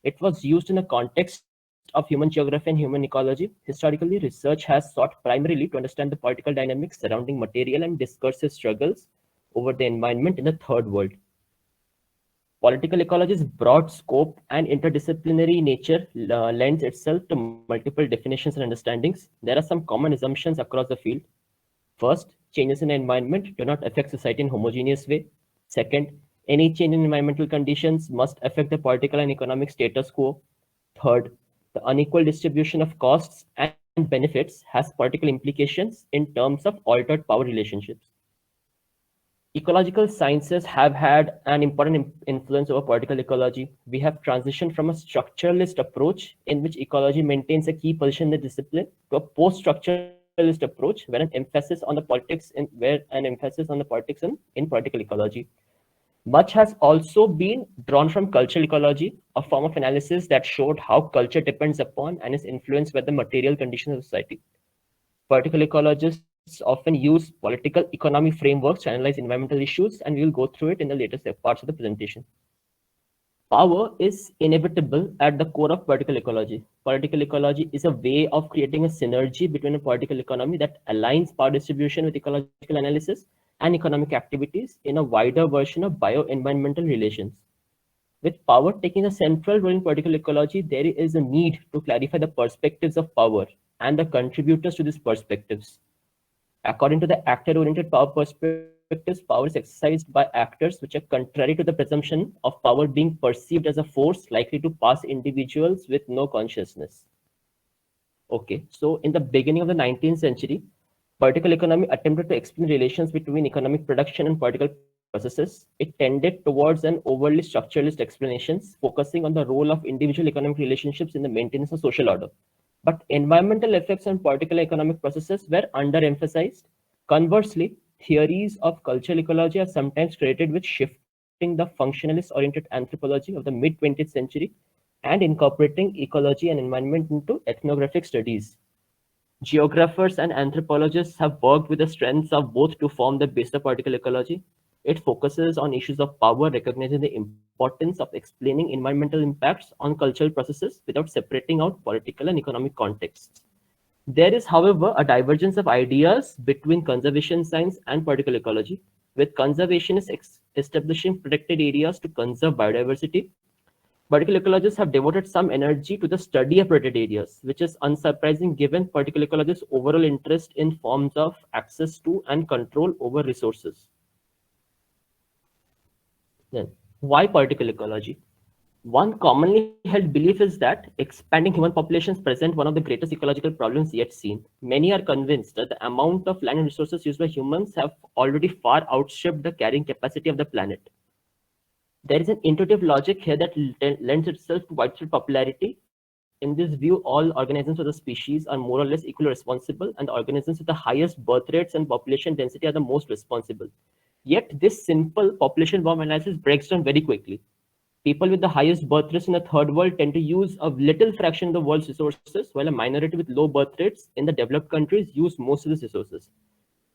It was used in the context of human geography and human ecology. Historically, research has sought primarily to understand the political dynamics surrounding material and discursive struggles over the environment in the third world. Political ecology's broad scope and interdisciplinary nature lends itself to multiple definitions and understandings. There are some common assumptions across the field. First, changes in the environment do not affect society in homogeneous way. Second, any change in environmental conditions must affect the political and economic status quo. Third, the unequal distribution of costs and benefits has political implications in terms of altered power relationships. Ecological sciences have had an important influence over political ecology. We have transitioned from a structuralist approach in which ecology maintains a key position in the discipline to a post-structuralist approach where an emphasis on the politics in political ecology. Much has also been drawn from cultural ecology, a form of analysis that showed how culture depends upon and is influenced by the material conditions of society. Political ecologists often use political economy frameworks to analyze environmental issues, and we will go through it in the later parts of the presentation. Power is inevitable at the core of political ecology. Political ecology is a way of creating a synergy between a political economy that aligns power distribution with ecological analysis and economic activities in a wider version of bio-environmental relations. With power taking a central role in political ecology, there is a need to clarify the perspectives of power and the contributors to these perspectives. According to the actor-oriented power perspectives, power is exercised by actors which are contrary to the presumption of power being perceived as a force likely to pass individuals with no consciousness. Okay, so in the beginning of the 19th century, political economy attempted to explain relations between economic production and political processes. It tended towards an overly structuralist explanations, focusing on the role of individual economic relationships in the maintenance of social order. But environmental effects on political economic processes were underemphasized. Conversely, theories of cultural ecology are sometimes credited with shifting the functionalist oriented anthropology of the mid 20th century and incorporating ecology and environment into ethnographic studies. Geographers and anthropologists have worked with the strengths of both to form the base of political ecology. It focuses on issues of power, recognizing the importance of explaining environmental impacts on cultural processes without separating out political and economic contexts. There is, however, a divergence of ideas between conservation science and political ecology, with conservationists establishing protected areas to conserve biodiversity. Political ecologists have devoted some energy to the study of protected areas, which is unsurprising given political ecologists' overall interest in forms of access to and control over resources. Then, why political ecology? One commonly held belief is that expanding human populations present one of the greatest ecological problems yet seen. Many are convinced that the amount of land and resources used by humans have already far outstripped the carrying capacity of the planet. There is an intuitive logic here that lends itself to widespread popularity. In this view, all organisms of the species are more or less equally responsible, and the organisms with the highest birth rates and population density are the most responsible. Yet, this simple population bomb analysis breaks down very quickly. People with the highest birth rates in the third world tend to use a little fraction of the world's resources, while a minority with low birth rates in the developed countries use most of these resources.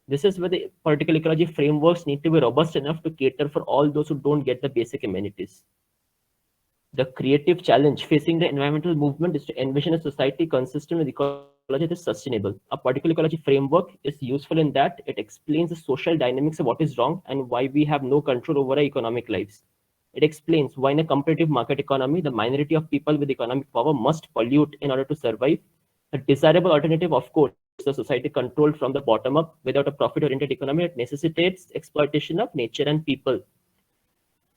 This is where the political ecology frameworks need to be robust enough to cater for all those who don't get the basic amenities. The creative challenge facing the environmental movement is to envision a society consistent with ecology that is sustainable. A political ecology framework is useful in that it explains the social dynamics of what is wrong and why we have no control over our economic lives. It explains why in a competitive market economy, the minority of people with economic power must pollute in order to survive. A desirable alternative, of course, a society controlled from the bottom up without a profit-oriented economy that necessitates exploitation of nature and people.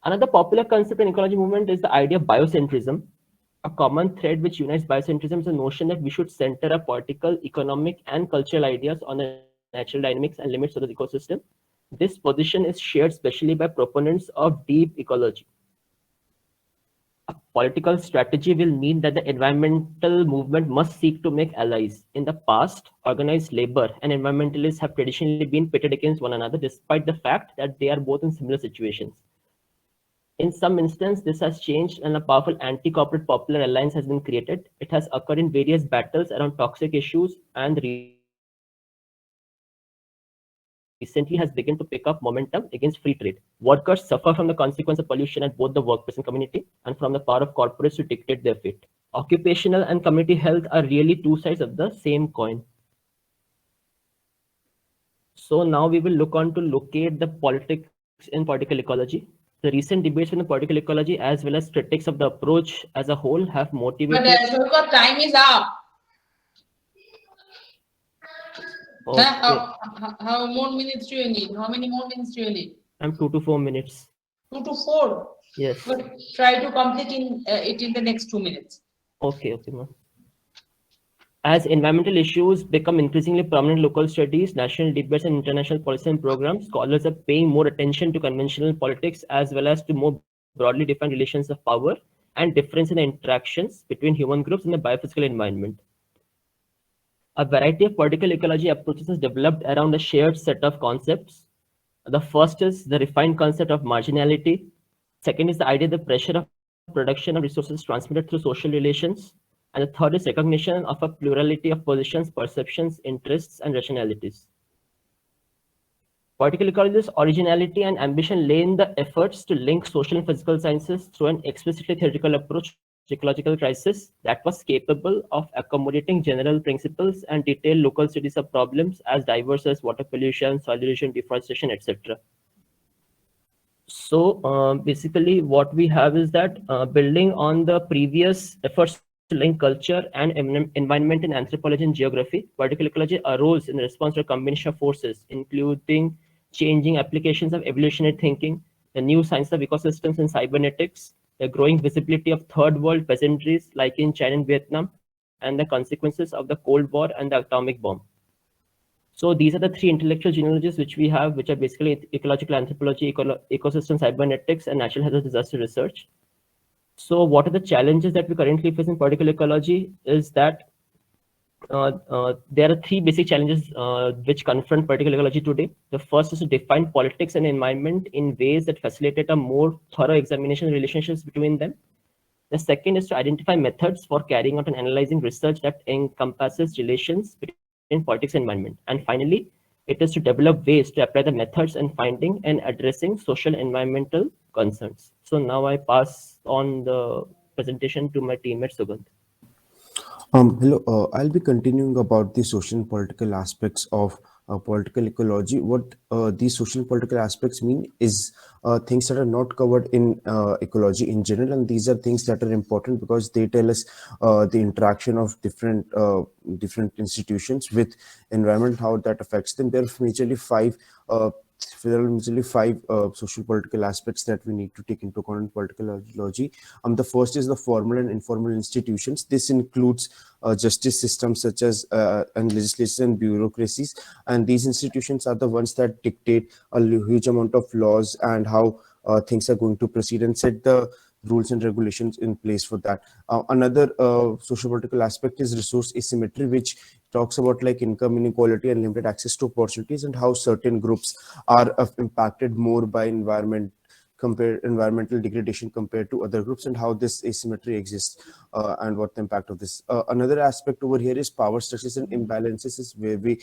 Another popular concept in ecology movement is the idea of biocentrism. A common thread which unites biocentrism is the notion that we should center our political, economic, and cultural ideas on the natural dynamics and limits of the ecosystem. This position is shared especially by proponents of deep ecology. A political strategy will mean that the environmental movement must seek to make allies. In the past, organized labor and environmentalists have traditionally been pitted against one another despite the fact that they are both in similar situations. In some instances, this has changed and a powerful anti-corporate popular alliance has been created. It has occurred in various battles around toxic issues and resource conservation. recently has begun to pick up momentum against free trade. Workers suffer from the consequence of pollution at both the workplace and community, and from the power of corporates to dictate their fate. Occupational and community health are really two sides of the same coin. So now we will look on to locate the politics in political ecology. The recent debates in the political ecology as well as critics of the approach as a whole have But motivated. Shulka, time is up. Okay, How more minutes do you need? How many more minutes do you need? I'm 2 to 4 minutes. 2 to 4. Yes. But try to complete it in the next 2 minutes. Okay, ma'am. As environmental issues become increasingly prominent in local studies, national debates, and international policy and programs, scholars are paying more attention to conventional politics as well as to more broadly defined relations of power and difference in the interactions between human groups in the biophysical environment. A variety of political ecology approaches is developed around a shared set of concepts. The first is the refined concept of marginality. Second is the idea that pressure of production of resources transmitted through social relations. And the third is recognition of a plurality of positions, perceptions, interests, and rationalities. Political ecology's originality and ambition lay in the efforts to link social and physical sciences through an explicitly theoretical approach to ecological crisis that was capable of accommodating general principles and detailed local studies of problems as diverse as water pollution, soil erosion, deforestation, etc. So basically, what we have is that building on the previous efforts to link culture and environment in anthropology and geography, political ecology arose in response to a combination of forces, including changing applications of evolutionary thinking, the new science of ecosystems and cybernetics, the growing visibility of third world peasantries like in China and Vietnam, and the consequences of the Cold War and the atomic bomb. So these are the three intellectual genealogies which we have, which are basically ecological anthropology, ecosystem cybernetics, and natural hazard disaster research. So what are the challenges that we currently face in political ecology is that there are three basic challenges which confront political ecology today. The first is to define politics and environment in ways that facilitate a more thorough examination of relationships between them. The second is to identify methods for carrying out and analyzing research that encompasses relations between politics and environment. And finally, it is to develop ways to apply the methods and finding and addressing social environmental concerns. So now I pass on the presentation to my teammate Sugandh. Hello, I'll be continuing about the social and political aspects of political ecology. What these social and political aspects mean is things that are not covered in ecology in general, and these are things that are important because they tell us the interaction of different institutions with environment, how that affects them. There are majorly five. There are usually five social political aspects that we need to take into account in political ecology. The first is the formal and informal institutions. This includes justice systems such as and legislation and bureaucracies, and these institutions are the ones that dictate a huge amount of laws and how things are going to proceed and set the rules and regulations in place for that. Another social political aspect is resource asymmetry, which talks about like income inequality and limited access to opportunities and how certain groups are impacted more by environmental degradation compared to other groups, and how this asymmetry exists and what the impact of this. Another aspect over here is power structures and imbalances, is where we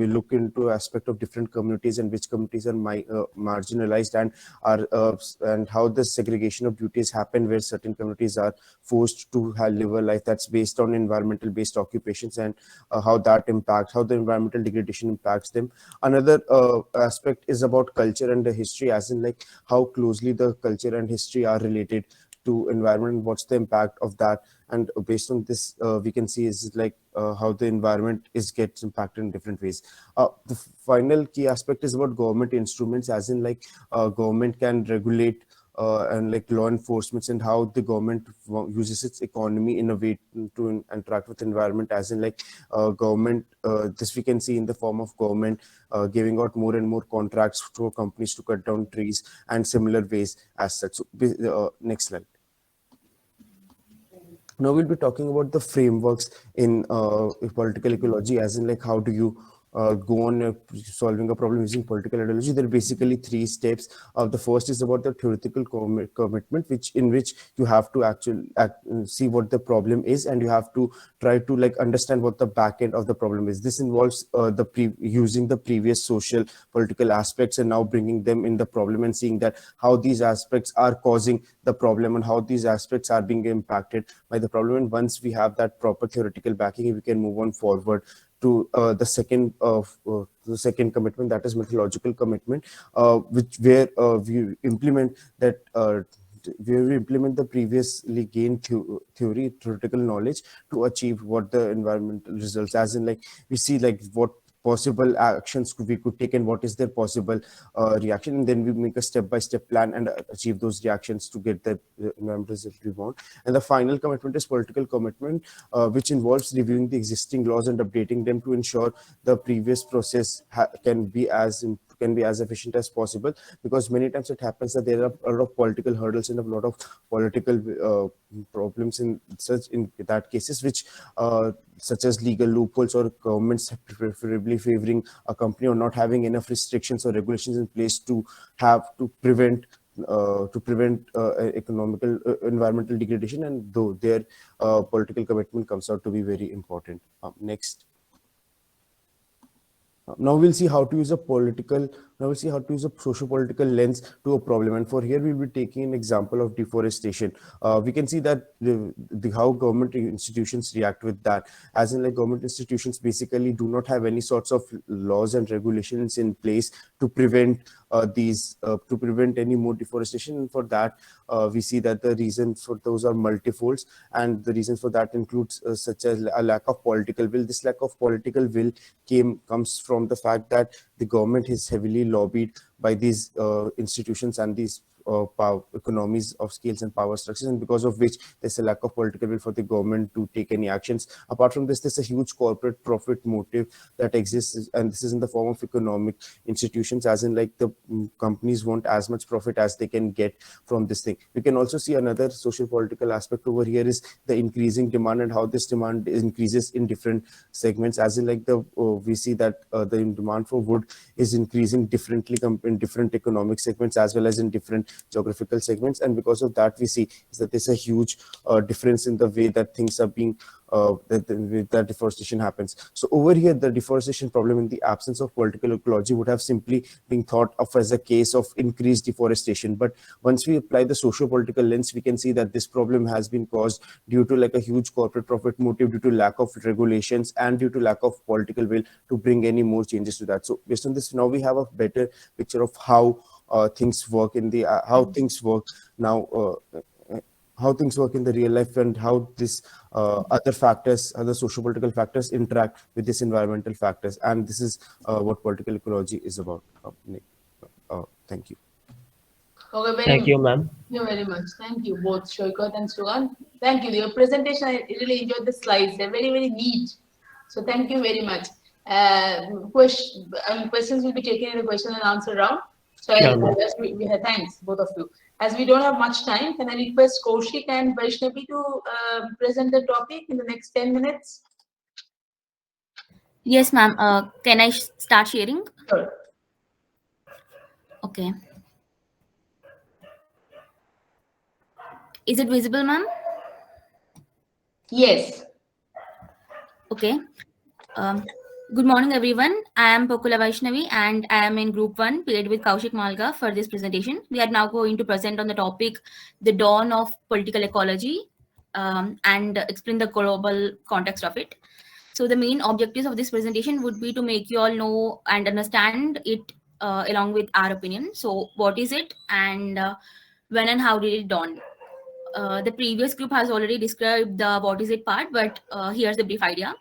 look into aspect of different communities and which communities are marginalized and are and how the segregation of duties happen, where certain communities are forced to live a life that's based on environmental based occupations, and how the environmental degradation impacts them. Another aspect is about culture and the history, as in like how closely the culture and history are related to environment, what's the impact of that, and based on this we can see is like how the environment gets impacted in different ways. The final key aspect is about government instruments, as in like government can regulate and like law enforcement, and how the government uses its economy in a way to interact with environment, as in like government, this we can see in the form of government giving out more and more contracts to companies to cut down trees and similar ways as such. So, next slide. Now we'll be talking about the frameworks in political ecology, as in like how do you go on solving a problem using political ideology, there are basically three steps. The first is about the theoretical commitment, which you have to actually see what the problem is, and you have to try to like understand what the back end of the problem is. This involves using the previous social political aspects and now bringing them in the problem and seeing that how these aspects are causing the problem and how these aspects are being impacted by the problem. And once we have that proper theoretical backing, we can move on forward to the second commitment, that is methodological commitment, which where we implement that where we implement the previously gained theoretical knowledge to achieve what the environmental results, as in like we see like what possible actions we could take and what is their possible reaction, and then we make a step-by-step plan and achieve those reactions to get the environmental result we want. And the final commitment is political commitment, which involves reviewing the existing laws and updating them to ensure the previous process can be as efficient as possible, because many times it happens that there are a lot of political hurdles and a lot of political problems in that cases, which such as legal loopholes or governments preferably favoring a company or not having enough restrictions or regulations in place to prevent economical environmental degradation, and though their political commitment comes out to be very important. Next. Now we'll see how to use a socio-political lens to a problem. And for here, we'll be taking an example of deforestation. We can see that how government institutions react with that. As in, like, government institutions basically do not have any sorts of laws and regulations in place to prevent any more deforestation. And for that, we see that the reasons for those are multifolds, and the reasons for that includes such as a lack of political will. This lack of political will comes from the fact that the government is heavily lobbied by these institutions and these economies of scales and power structures, and because of which there's a lack of political will for the government to take any actions. Apart from this, there's a huge corporate profit motive that exists, and this is in the form of economic institutions, as in like the companies want as much profit as they can get from this thing. We can also see another social political aspect over here is the increasing demand and how this demand increases in different segments, as in like we see that the demand for wood is increasing differently in different economic segments as well as in different geographical segments, and because of that we see is that there's a huge difference in the way that things are being that deforestation happens. So over here, the deforestation problem in the absence of political ecology would have simply been thought of as a case of increased deforestation. But once we apply the socio-political lens, we can see that this problem has been caused due to like a huge corporate profit motive, due to lack of regulations, and due to lack of political will to bring any more changes to that. So based on this, now we have a better picture of how things work in the how things work now. How things work in the real life, and how this other socio-political factors interact with these environmental factors. And this is what political ecology is about. Nick. Thank you. Okay, Thank you, ma'am. Thank you very much. Thank you, both Shoikat and Sugan. Thank you. Your presentation, I really enjoyed the slides. They're very, very neat. So thank you very much. Questions will be taken in the question and answer round. So thanks, both of you. As we don't have much time, can I request Kaushik and Vaishnavi to present the topic in the next 10 minutes? Yes, ma'am. Can I start sharing? Sure. Okay. Is it visible, ma'am? Yes. Okay. Good morning, everyone. I am Pokula Vaishnavi, and I am in Group 1, paired with Kaushik Malga for this presentation. We are now going to present on the topic, the dawn of political ecology, and explain the global context of it. So the main objectives of this presentation would be to make you all know and understand it along with our opinion. So what is it, and when and how did it dawn? The previous group has already described the what is it part, but here's the brief idea.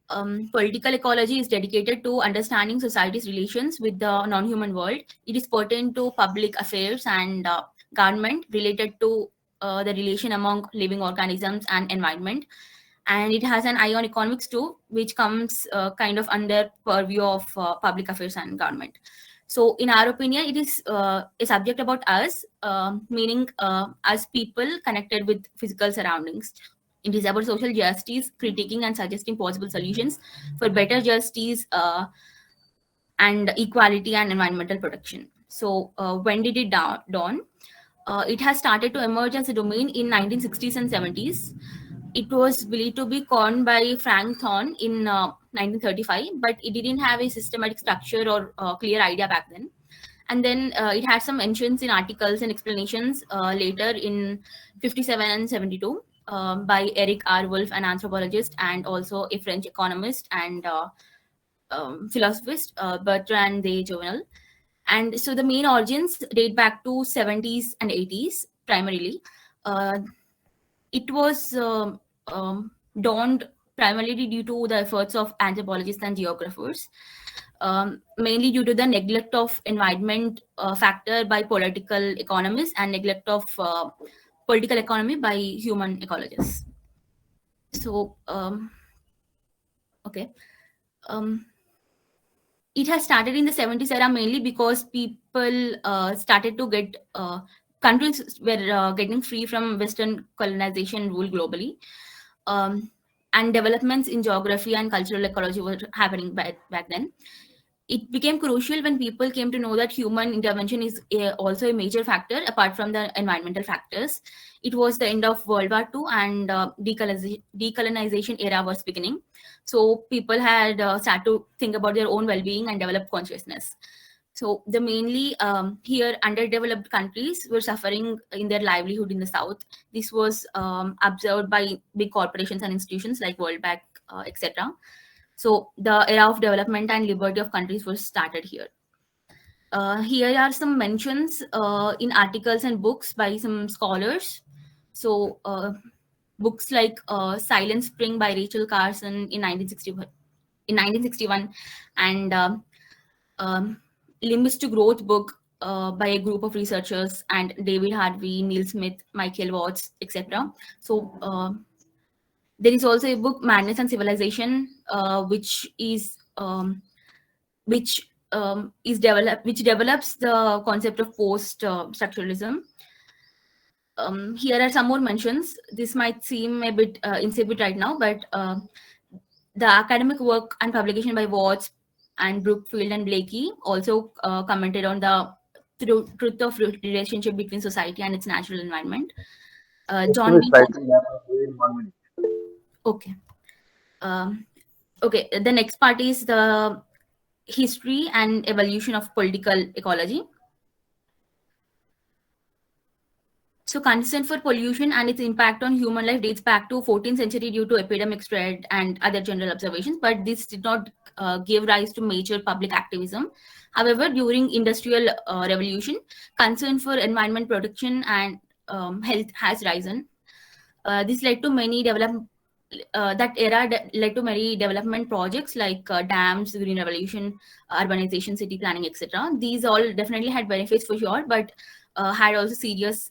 Political ecology is dedicated to understanding society's relations with the non-human world. It is pertinent to public affairs and government, related to the relation among living organisms and environment. And it has an eye on economics too, which comes kind of under purview of public affairs and government. So in our opinion, it is a subject about us, meaning us people connected with physical surroundings. It is about social justice, critiquing and suggesting possible solutions for better justice and equality and environmental protection. So when did it dawn? It has started to emerge as a domain in 1960s and 70s. It was believed to be coined by Frank Thorne in 1935, but it didn't have a systematic structure or clear idea back then. And then it had some mentions in articles and explanations later in 57 and 72 by Eric R. Wolf, an anthropologist and also a French economist and philosophist, Bertrand de Jouvenel. And so the main origins date back to 70s and 80s primarily. It was dawned primarily due to the efforts of anthropologists and geographers, mainly due to the neglect of environment factor by political economists and neglect of political economy by human ecologists. So, okay. It has started in the 70s era mainly because people started to get countries were getting free from Western colonization rule globally, and developments in geography and cultural ecology were happening back then. It became crucial when people came to know that human intervention is also a major factor apart from the environmental factors. It was the end of World War II and decolonization era was beginning. So people had started to think about their own well-being and develop consciousness. So the mainly here underdeveloped countries were suffering in their livelihood in the South. This was observed by big corporations and institutions like World Bank, etc. So the era of development and liberty of countries was started here. Here are some mentions in articles and books by some scholars. So books like Silent Spring by Rachel Carson in 1961, and Limits to Growth book by a group of researchers, and David Harvey, Neil Smith, Michael Watts, etc. So there is also a book, Madness and Civilization, which develops the concept of post structuralism. Here are some more mentions. This might seem a bit insipid right now, but the academic work and publication by Watts and Brookfield and Blakey also commented on the truth of relationship between society and its natural environment. John B. Okay. Okay. The next part is the history and evolution of political ecology. So concern for pollution and its impact on human life dates back to 14th century due to epidemic spread and other general observations, but this did not give rise to major public activism. However, during industrial revolution, concern for environment protection and health has risen. This led to many led to many development projects like dams, green revolution, urbanization, city planning, etc. These all definitely had benefits for sure, but had also serious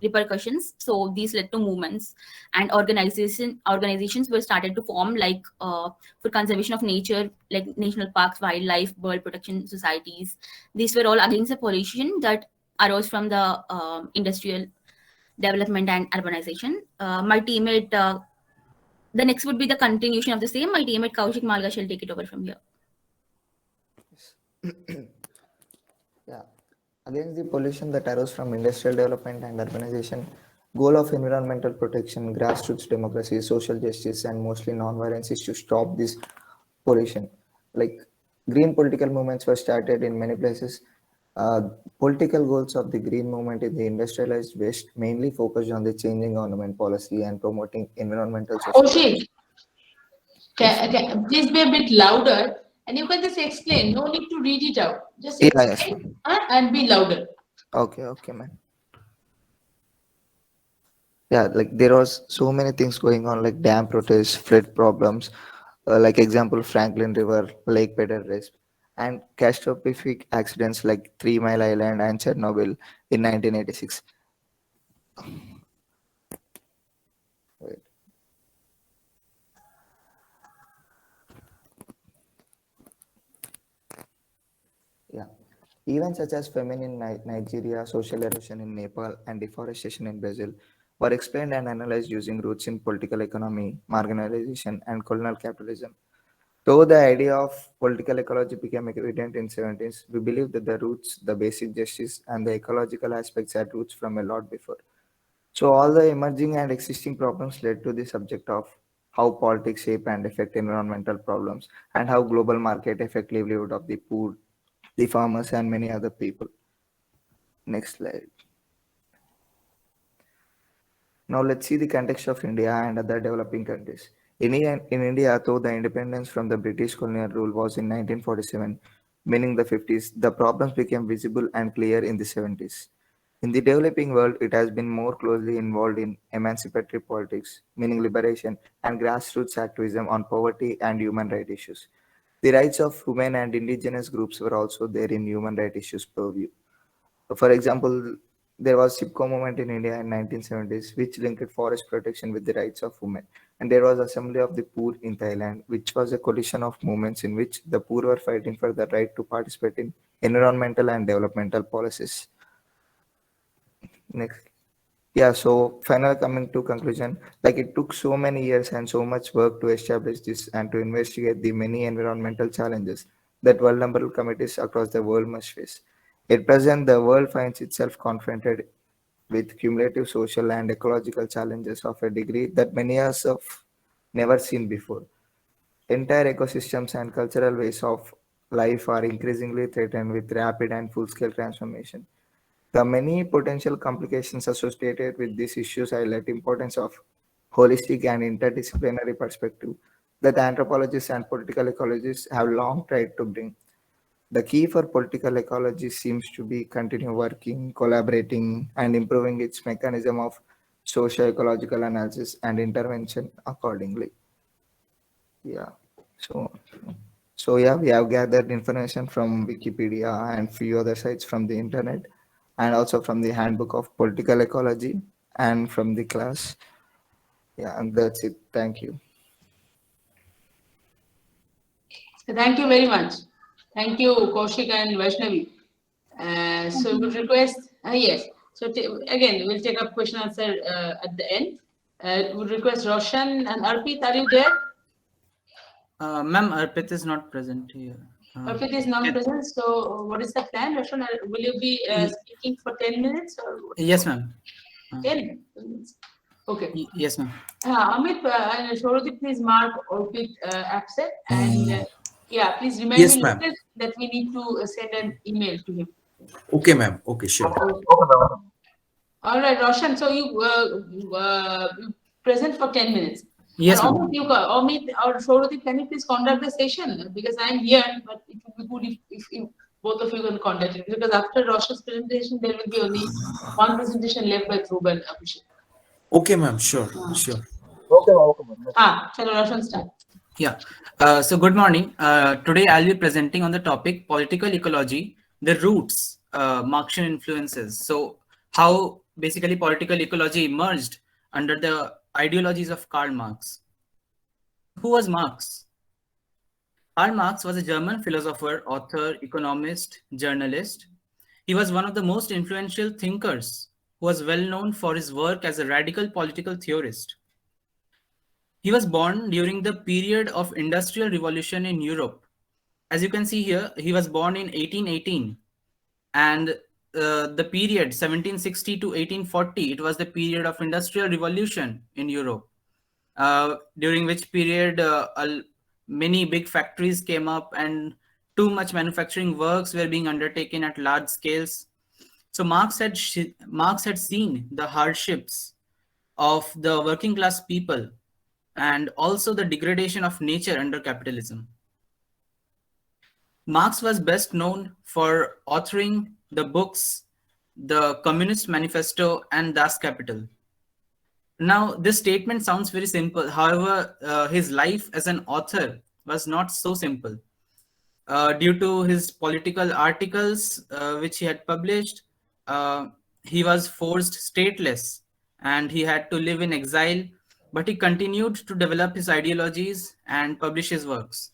repercussions. So these led to movements, and organizations were started to form, like for conservation of nature, like national parks, wildlife, bird protection societies. These were all against the pollution that arose from the industrial development and urbanization. My teammate, the next would be the continuation of the same. My teammate Kaushik Malga shall take it over from here. Yeah. Against the pollution that arose from industrial development and urbanization, goal of environmental protection, grassroots democracy, social justice, and mostly non-violence is to stop this pollution. Like green political movements were started in many places. Political goals of the green movement in the industrialized West mainly focused on the changing government policy and promoting environmental Kaushik, please be a bit louder, and you can just explain. No need to read it out. Just explain and be louder. Okay, man. Yeah, like there was so many things going on, like dam protests, flood problems, like example Franklin River, Lake Pedal Race, and catastrophic accidents like 3 Mile Island and Chernobyl in 1986. Wait. Yeah. Events such as famine in Nigeria, social erosion in Nepal, and deforestation in Brazil were explained and analyzed using roots in political economy, marginalization, and colonial capitalism. Though the idea of political ecology became evident in 70s, we believe that the roots, the basic justice, and the ecological aspects had roots from a lot before. So all the emerging and existing problems led to the subject of how politics shape and affect environmental problems and how global market affect livelihood of the poor, the farmers, and many other people. Next slide. Now let's see the context of India and other developing countries. In India, though the independence from the British colonial rule was in 1947, meaning the 50s, the problems became visible and clear in the 70s. In the developing world, it has been more closely involved in emancipatory politics, meaning liberation, and grassroots activism on poverty and human rights issues. The rights of women and indigenous groups were also there in human rights issues purview. For example, there was SIPCO movement in India in 1970s, which linked forest protection with the rights of women. And there was Assembly of the Poor in Thailand, which was a coalition of movements in which the poor were fighting for the right to participate in environmental and developmental policies. Next. Yeah, so finally coming to conclusion, like it took so many years and so much work to establish this and to investigate the many environmental challenges that vulnerable communities across the world must face. At present, the world finds itself confronted with cumulative social and ecological challenges of a degree that many of us have never seen before. Entire ecosystems and cultural ways of life are increasingly threatened with rapid and full-scale transformation. The many potential complications associated with these issues highlight importance of holistic and interdisciplinary perspective that anthropologists and political ecologists have long tried to bring. The key for political ecology seems to be continue working, collaborating, and improving its mechanism of socio-ecological analysis and intervention accordingly. Yeah. So yeah, we have gathered information from Wikipedia and few other sites from the internet, and also from the Handbook of Political Ecology and from the class. Yeah, and that's it. Thank you. Thank you very much. Thank you, Kaushik and Vaishnavi. So we would request, yes. So again, we'll take up question answer at the end. Would request Roshan and Arpit, are you there? Ma'am, Arpit is not present here. Arpit is not present. So what is the plan, Roshan? Will you be speaking for 10 minutes or? Yes, ma'am. 10 minutes. Okay. Yes, ma'am. Amit and Shorodip, please mark Arpit absent, and yeah, please remind Yes, me ma'am. later that we need to send an email to him. Okay, ma'am. Okay, sure. All right, Roshan. So you present for 10 minutes. Yes, And ma'am. Amit or Shorodip, can you please conduct the session? Because I'm here, but it would be good if both of you can conduct it. Because after Roshan's presentation, there will be only one presentation left by Dhruv and Abhishek. Okay, ma'am. Sure, sure. Chalo, Roshan, start. Yeah. So good morning. Today I'll be presenting on the topic political ecology, the roots, Marxian influences. So how basically political ecology emerged under the ideologies of Karl Marx. Who was Marx? Karl Marx was a German philosopher, author, economist, journalist. He was one of the most influential thinkers who was well known for his work as a radical political theorist. He was born during the period of Industrial Revolution in Europe. As you can see here, he was born in 1818, and the period 1760 to 1840, it was the period of Industrial Revolution in Europe, during which period many big factories came up and too much manufacturing works were being undertaken at large scales. So Marx had seen the hardships of the working class people and also the degradation of nature under capitalism. Marx was best known for authoring the books, the Communist Manifesto and Das Kapital. Now, this statement sounds very simple. However, his life as an author was not so simple. Due to his political articles which he had published, he was forced stateless and he had to live in exile, but he continued to develop his ideologies and publish his works.